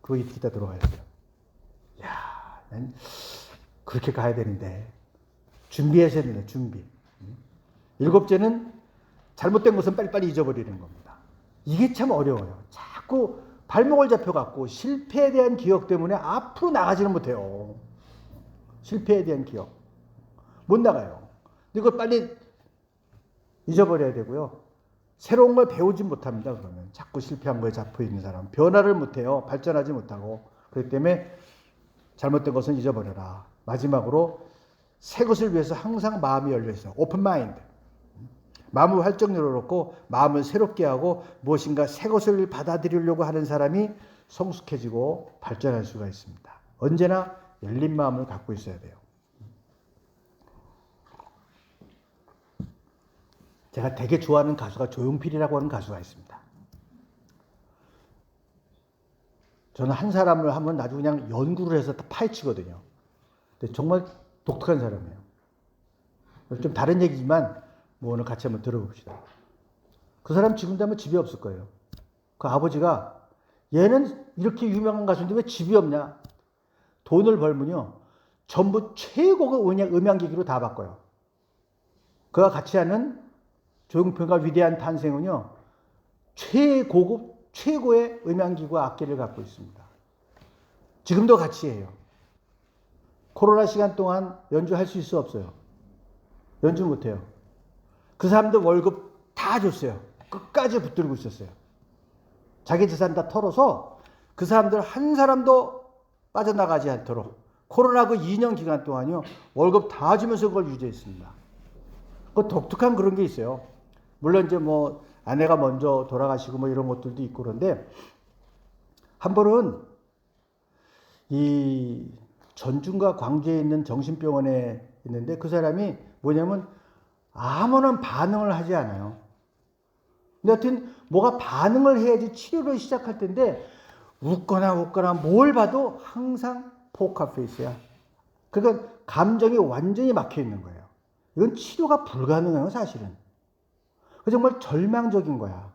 그거 이틀 있다 들어가셨어요. 난 그렇게 가야 되는데 준비하셔야 되네. 준비. 일곱째는 잘못된 것은 빨리빨리 잊어버리는 겁니다. 이게 참 어려워요. 자꾸 발목을 잡혀갖고 실패에 대한 기억 때문에 앞으로 나가지는 못해요. 실패에 대한 기억. 못 나가요. 이걸 빨리 잊어버려야 되고요. 새로운 걸 배우지 못합니다. 그러면 자꾸 실패한 거에 잡혀있는 사람. 변화를 못해요. 발전하지 못하고. 그렇기 때문에 잘못된 것은 잊어버려라. 마지막으로 새 것을 위해서 항상 마음이 열려있어요. 오픈 마인드. 마음을 활짝 열어놓고 마음을 새롭게 하고 무엇인가 새 것을 받아들이려고 하는 사람이 성숙해지고 발전할 수가 있습니다. 언제나 열린 마음을 갖고 있어야 돼요. 제가 되게 좋아하는 가수가 조용필이라고 하는 가수가 있습니다. 저는 한 사람을 하면 아주 그냥 연구를 해서 파헤치거든요. 근데 정말 독특한 사람이에요. 좀 다른 얘기지만 뭐 오늘 같이 한번 들어봅시다. 그 사람 지금도 하면 집이 없을 거예요. 그 아버지가 얘는 이렇게 유명한 가수인데 왜 집이 없냐? 돈을 벌면요. 전부 최고의 음향기기로 다 바꿔요. 그가 같이 하는 조용필과 위대한 탄생은요. 최고급 최고의 음향기구와 악기를 갖고 있습니다. 지금도 같이 해요. 코로나 시간 동안 연주할 수 있어 없어요? 연주 못해요. 그 사람들 월급 다 줬어요. 끝까지 붙들고 있었어요. 자기 재산 다 털어서 그 사람들 한 사람도 빠져나가지 않도록 코로나 그 2년 기간 동안요. 월급 다 주면서 그걸 유지했습니다. 그 독특한 그런 게 있어요. 물론 이제 뭐 아내가 먼저 돌아가시고 뭐 이런 것들도 있고 그런데 한 번은 이 전중과 광주에 있는 정신병원에 있는데 그 사람이 뭐냐면 아무런 반응을 하지 않아요. 근데 하여튼 뭐가 반응을 해야지 치료를 시작할 텐데 웃거나 뭘 봐도 항상 포커페이스야. 그러니까 감정이 완전히 막혀 있는 거예요. 이건 치료가 불가능해요, 사실은. 정말 절망적인 거야.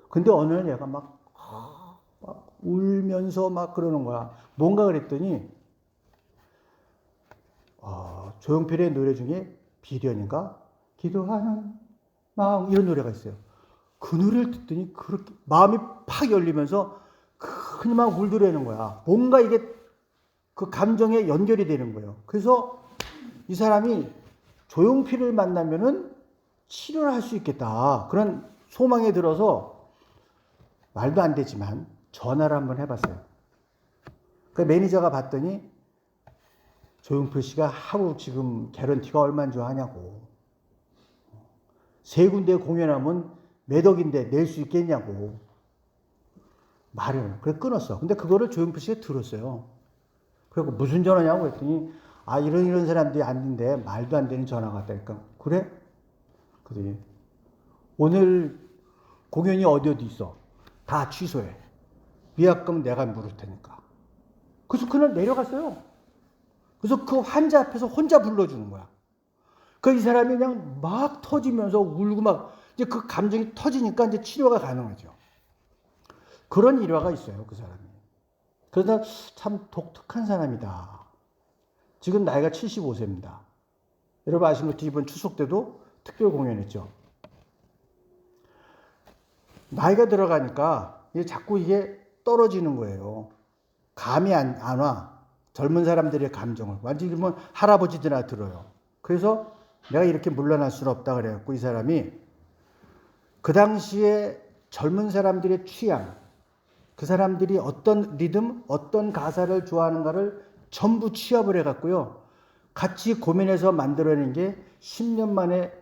근데 어느 날 얘가 막 울면서 막 그러는 거야. 뭔가 그랬더니 조용필의 노래 중에 비련인가? 기도하는 마음 이런 노래가 있어요. 그 노래를 듣더니 그렇게 마음이 팍 열리면서 그냥 막 울더라는 거야. 뭔가 이게 그 감정에 연결이 되는 거예요. 그래서 이 사람이 조용필을 만나면은 치료를 할 수 있겠다. 그런 소망에 들어서 말도 안 되지만 전화를 한번 해봤어요. 그 매니저가 봤더니 조용필 씨가 하루 지금 개런티가 얼마인 줄 아냐고. 세 군데 공연하면 몇 억인데 낼 수 있겠냐고. 말을. 그래 끊었어. 근데 그거를 조용필 씨가 들었어요. 그리고 무슨 전화냐고 했더니 이런 사람들이 아닌데 말도 안 되는 전화가 왔다니까. 그래? 그러더니 오늘 공연이 어디 있어? 다 취소해. 위약금 내가 물을 테니까. 그래서 그날 내려갔어요. 그래서 그 환자 앞에서 혼자 불러주는 거야. 그 이 사람이 그냥 막 터지면서 울고 막 이제 그 감정이 터지니까 이제 치료가 가능하죠. 그런 일화가 있어요, 그 사람이. 그러다 참 독특한 사람이다. 지금 나이가 75세입니다. 여러분 아시는 것처럼 이번 추석 때도 특별 공연했죠. 나이가 들어가니까 자꾸 이게 떨어지는 거예요. 감이 안 와. 젊은 사람들의 감정을. 완전히 그러면 할아버지들이나 들어요. 그래서 내가 이렇게 물러날 수는 없다 그래갖고 이 사람이 그 당시에 젊은 사람들의 취향, 그 사람들이 어떤 리듬, 어떤 가사를 좋아하는가를 전부 취합을 해갖고요. 같이 고민해서 만들어낸 게 10년 만에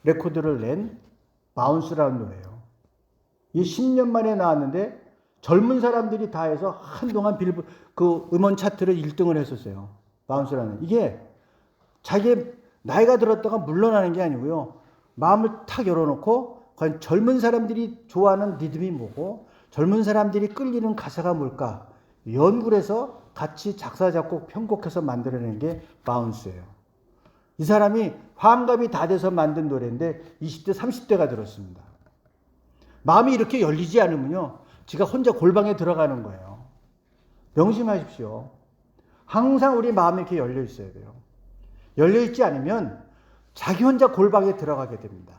레코드를 낸 바운스라는 노래예요. 이 10년 만에 나왔는데 젊은 사람들이 다 해서 한동안 그 음원 차트를 1등을 했었어요. 바운스라는. 이게 자기 나이가 들었다가 물러나는 게 아니고요. 마음을 탁 열어놓고 과연 젊은 사람들이 좋아하는 리듬이 뭐고 젊은 사람들이 끌리는 가사가 뭘까 연구를 해서 같이 작사, 작곡, 편곡해서 만들어낸 게 바운스예요. 이 사람이 환갑이 다 돼서 만든 노래인데 20대, 30대가 들었습니다. 마음이 이렇게 열리지 않으면요. 지가 혼자 골방에 들어가는 거예요. 명심하십시오. 항상 우리 마음이 이렇게 열려 있어야 돼요. 열려 있지 않으면 자기 혼자 골방에 들어가게 됩니다.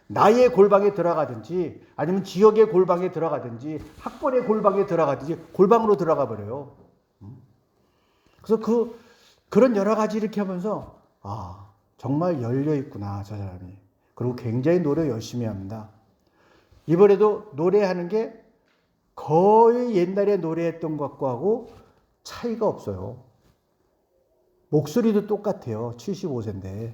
나의 골방에 들어가든지 아니면 지역의 골방에 들어가든지 학벌의 골방에 들어가든지 골방으로 들어가 버려요. 그래서 그런 여러 가지 이렇게 하면서 정말 열려 있구나 저 사람이. 그리고 굉장히 노래 열심히 합니다. 이번에도 노래하는 게 거의 옛날에 노래했던 것과 하고 차이가 없어요. 목소리도 똑같아요. 75세인데.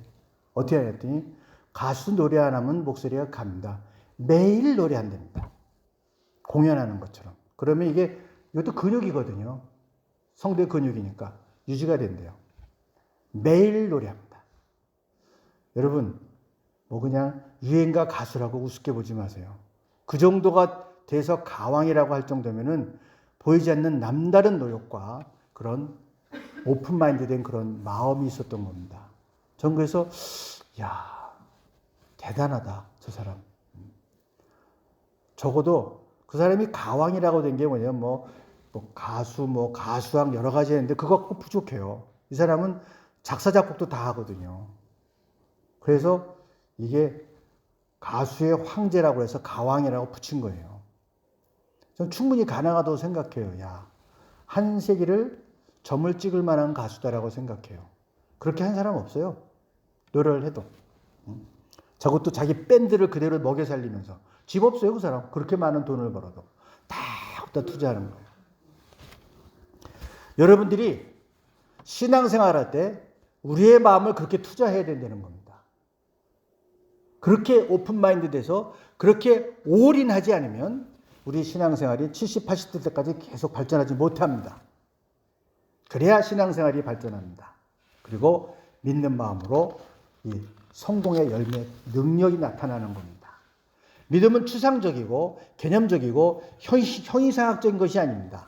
어떻게 하랬더니 가수 노래 안 하면 목소리가 갑니다. 매일 노래한답니다. 공연하는 것처럼. 그러면 이것도 근육이거든요. 성대 근육이니까 유지가 된대요. 매일 노래합니다. 여러분, 그냥 유행가 가수라고 우습게 보지 마세요. 그 정도가 돼서 가왕이라고 할 정도면은 보이지 않는 남다른 노력과 그런 오픈마인드된 그런 마음이 있었던 겁니다. 전 그래서 대단하다 저 사람. 적어도 그 사람이 가왕이라고 된 게 뭐냐면 가수왕 여러 가지 했는데 그거 꼭 부족해요. 이 사람은 작사 작곡도 다 하거든요. 그래서 이게 가수의 황제라고 해서 가왕이라고 붙인 거예요. 전 충분히 가능하다고 생각해요. 한 세기를 점을 찍을 만한 가수다라고 생각해요. 그렇게 한 사람 없어요. 노래를 해도. 저것도 자기 밴드를 그대로 먹여 살리면서. 집 없어요, 그 사람. 그렇게 많은 돈을 벌어도. 다 여기다 투자하는 거예요. 여러분들이 신앙생활 할 때 우리의 마음을 그렇게 투자해야 된다는 겁니다. 그렇게 오픈마인드 돼서 그렇게 올인하지 않으면 우리 신앙생활이 70, 80대 때까지 계속 발전하지 못합니다. 그래야 신앙생활이 발전합니다. 그리고 믿는 마음으로 이 성공의 열매, 능력이 나타나는 겁니다. 믿음은 추상적이고 개념적이고 형이상학적인 것이 아닙니다.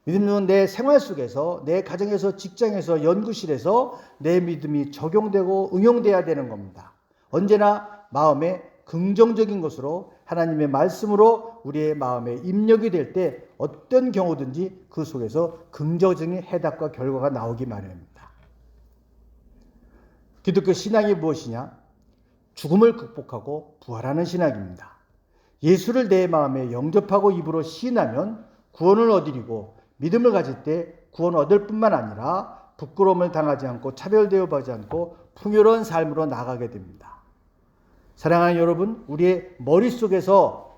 믿음은 내 생활 속에서, 내 가정에서, 직장에서, 연구실에서 내 믿음이 적용되고 응용돼야 되는 겁니다. 언제나 마음에 긍정적인 것으로 하나님의 말씀으로 우리의 마음에 입력이 될 때 어떤 경우든지 그 속에서 긍정적인 해답과 결과가 나오기 마련입니다. 기독교 신앙이 무엇이냐? 죽음을 극복하고 부활하는 신앙입니다. 예수를 내 마음에 영접하고 입으로 시인하면 구원을 얻으리고 믿음을 가질 때 구원을 얻을 뿐만 아니라 부끄러움을 당하지 않고 차별되어 보지 않고 풍요로운 삶으로 나가게 됩니다. 사랑하는 여러분, 우리의 머릿속에서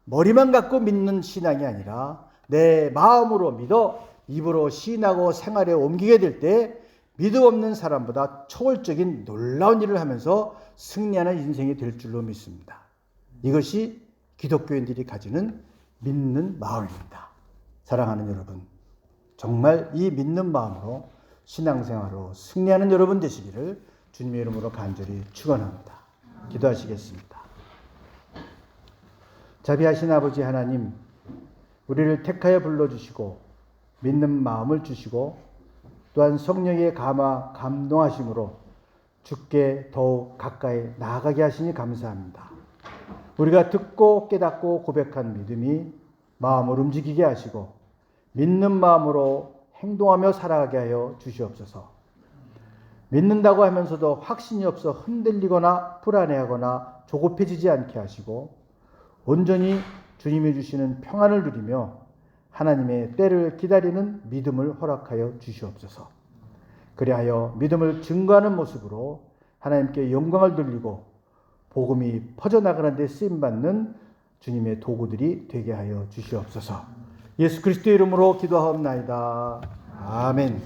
머리만 갖고 믿는 신앙이 아니라 내 마음으로 믿어 입으로 시인하고 생활에 옮기게 될 때 믿음 없는 사람보다 초월적인 놀라운 일을 하면서 승리하는 인생이 될 줄로 믿습니다. 이것이 기독교인들이 가지는 믿는 마음입니다. 사랑하는 여러분, 정말 이 믿는 마음으로 신앙생활로 승리하는 여러분 되시기를 주님의 이름으로 간절히 축원합니다. 기도하시겠습니다. 자비하신 아버지 하나님, 우리를 택하여 불러주시고 믿는 마음을 주시고 또한 성령의 감동하심으로 주께 더욱 가까이 나아가게 하시니 감사합니다. 우리가 듣고 깨닫고 고백한 믿음이 마음을 움직이게 하시고 믿는 마음으로 행동하며 살아가게 하여 주시옵소서. 믿는다고 하면서도 확신이 없어 흔들리거나 불안해하거나 조급해지지 않게 하시고 온전히 주님이 주시는 평안을 누리며 하나님의 때를 기다리는 믿음을 허락하여 주시옵소서. 그리하여 믿음을 증거하는 모습으로 하나님께 영광을 돌리고 복음이 퍼져나가는 데 쓰임받는 주님의 도구들이 되게 하여 주시옵소서. 예수 그리스도의 이름으로 기도하옵나이다. 아멘.